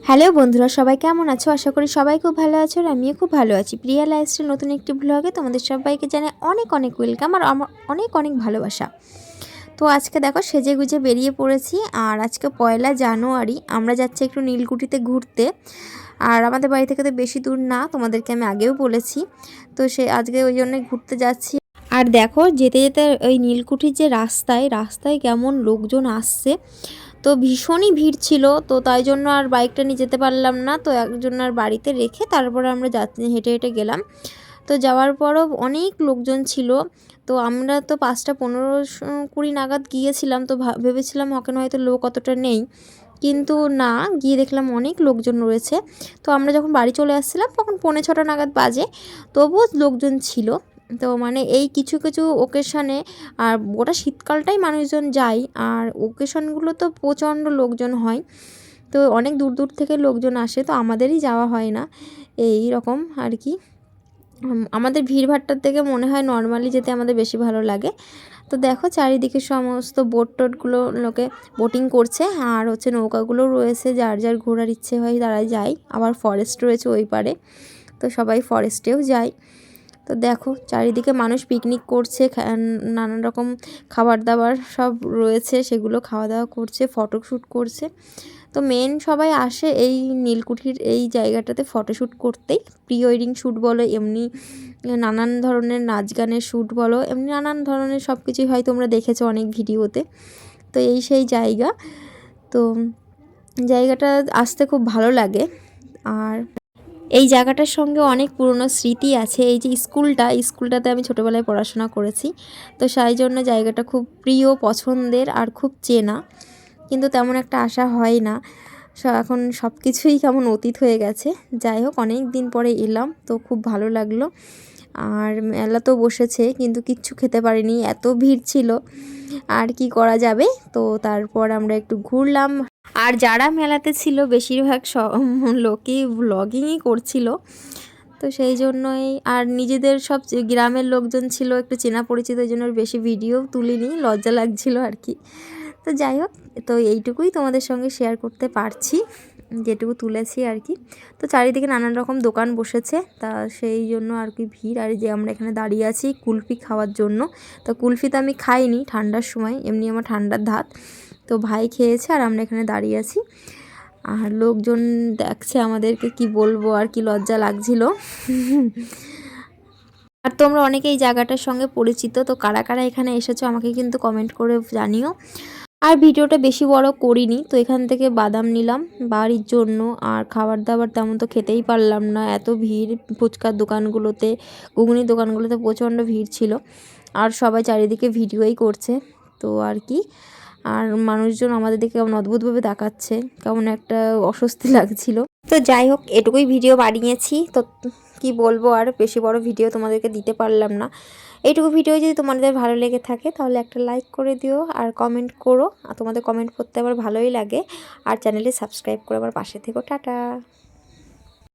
Hello বন্ধুরা, সবাই কেমন আছো? আশা করি সবাই খুব ভালো আছো আর আমিও খুব ভালো আছি। প্রিয়া লাইফস্টাইল নতুন একটি ব্লগে তোমাদের সবাইকে জানাই অনেক অনেক ওয়েলকাম আর আমার অনেক অনেক ভালোবাসা। তো আজকে দেখো সেজে গুজে বেরিয়ে পড়েছি আর আজকে 1লা জানুয়ারি আমরা যাচ্ছি একটু নীলকুঠিতে ঘুরতে। আর আমাদের বাড়ি থেকে তো বেশি দূর না, তোমাদেরকে আমি আগেও বলেছি। তো আজকে ওই জন্যই ঘুরতে যাচ্ছি। আর দেখো যেতে যেতে ওই নীলকুঠির যে রাস্তায় কেমন লোকজন আসছে, তো ভীষণই ভিড় ছিল। তো তাই জন্য আর বাইকটা নিয়ে যেতে পারলাম না, তো একজনের বাড়িতে রেখে তারপরে আমরা হেঁটে হেঁটে গেলাম। তো যাওয়ার পরও অনেক লোকজন ছিল। তো আমরা তো 5টা 15-20 নাগাদ গিয়েছিলাম, তো ভেবেছিলাম ওখানে হয়তো লোক অতটা নেই, কিন্তু না, গিয়ে দেখলাম অনেক লোকজন রয়েছে। তো আমরা যখন বাড়ি চলে আসছিলাম তখন 5:45 নাগাদ বাজে, তবুও লোকজন ছিল। তো মানে এই কিছু কিছু ওকেশানে, আর ওটা শীতকালটাই মানুষজন যায়, আর ওকেশনগুলো তো প্রচণ্ড লোকজন হয়। তো অনেক দূর দূর থেকে লোকজন আসে, তো আমাদেরই যাওয়া হয় না, এই রকম আর কি। আমাদের ভিড়ভাট্টার থেকে মনে হয় নর্মালি যেতে আমাদের বেশি ভালো লাগে। তো দেখো চারিদিকে সমস্ত বোট টোটগুলো লোকে বোটিং করছে, আর হচ্ছে নৌকাগুলো রয়েছে, যার যার ঘোরার ইচ্ছে হয় তারাই যায়। আবার ফরেস্ট রয়েছে ওই পারে, তো সবাই ফরেস্টেও যায়। তো দেখো চারিদিকে মানুষ পিকনিক করছে, নানান রকম খাবার দাবার সব রয়েছে, সেগুলো খাওয়া দাওয়া করছে, ফটোশ্যুট করছে। তো মেন সবাই আসে এই নীলকুঠির এই জায়গাটাতে ফটোশ্যুট করতেই, প্রি ওয়েডিং শ্যুট বলো, এমনি নানান ধরনের নাচ গানের শ্যুট বলো, এমনি নানান ধরনের সব কিছুই হয়, তোমরা দেখেছো অনেক ভিডিওতে। তো এই সেই জায়গা। তো জায়গাটা আসতে খুব ভালো লাগে। আর এই জায়গাটার সঙ্গে অনেক পুরনো স্মৃতি আছে। এই যে স্কুলটাতে আমি ছোটোবেলায় পড়াশোনা করেছি, তো সেই জন্য জায়গাটা খুব প্রিয়, পছন্দের আর খুব চেনা, কিন্তু তেমন একটা আশা হয় না। এখন সব কিছুই কেমন অতীত হয়ে গেছে। যাই হোক, অনেক দিন পরে এলাম, তো খুব ভালো লাগলো। আর মেলা তো বসেছে, কিন্তু কিচ্ছু খেতে পারিনি, এত ভিড় ছিল। আর কি করা যাবে, তো তারপর আমরা একটু ঘুরলাম। আর যারা মেলাতে ছিল বেশিরভাগ লোকই ব্লগিংই করছিল, তো সেই জন্যই। আর নিজেদের সব গ্রামের লোকজন ছিল, একটু চেনা পরিচিত, ওই জন্য বেশি ভিডিও তুলিনি, লজ্জা লাগছিল আর কি। তো যাই হোক, তো এইটুকুই তোমাদের সঙ্গে শেয়ার করতে পারছি, যেটুকু তুলেছি আর কি। তো চারিদিকে নানান রকম দোকান বসেছে, তা সেই জন্য আর কি ভিড়। আর যে আমরা এখানে দাঁড়িয়ে আছি কুলফি খাওয়ার জন্য, তো কুলফি তো আমি খাইনি ঠান্ডার সময়, এমনি আমার ঠান্ডার ধাত। তো ভাই খেয়েছে আর আমরা এখানে দাঁড়িয়ে আছি, আর লোকজন দেখছে আমাদেরকে, কি বলবো, আর কি লজ্জা লাগছিল। আর তোমরা অনেকেই এই জায়গাটার সঙ্গে পরিচিত, তো কারা কারা এখানে এসেছো আমাকে কিন্তু কমেন্ট করে জানিও। আর ভিডিওটা বেশি বড় করিনি, তো এখান থেকে বাদাম নিলাম বাড়ির জন্য। আর খাবার দাবার তেমন তো খেতেই পারলাম না, এত ভিড়। ফুচকার দোকানগুলোতে, ঘুগনির দোকানগুলোতে প্রচণ্ড ভিড় ছিল, আর সবাই চারিদিকে ভিডিওই করছে, তো আর কি। আর মানুষজন আমাদের দিকে কেমন অদ্ভুতভাবে তাকাচ্ছে, কেমন একটা অস্বস্তি লাগছিল। তো যাই হোক, এটুকুই ভিডিও বানিয়েছি, তো কি বলবো, আর বেশি বড় ভিডিও তোমাদেরকে দিতে পারলাম না। এইটুকু ভিডিও যদি তোমাদের ভালো লেগে থাকে তাহলে একটা লাইক করে দিও আর কমেন্ট করো, আর তোমাদের কমেন্ট করতে আমার ভালোই লাগে। আর চ্যানেলটি সাবস্ক্রাইব করে আমার পাশে থেকো। টাটা।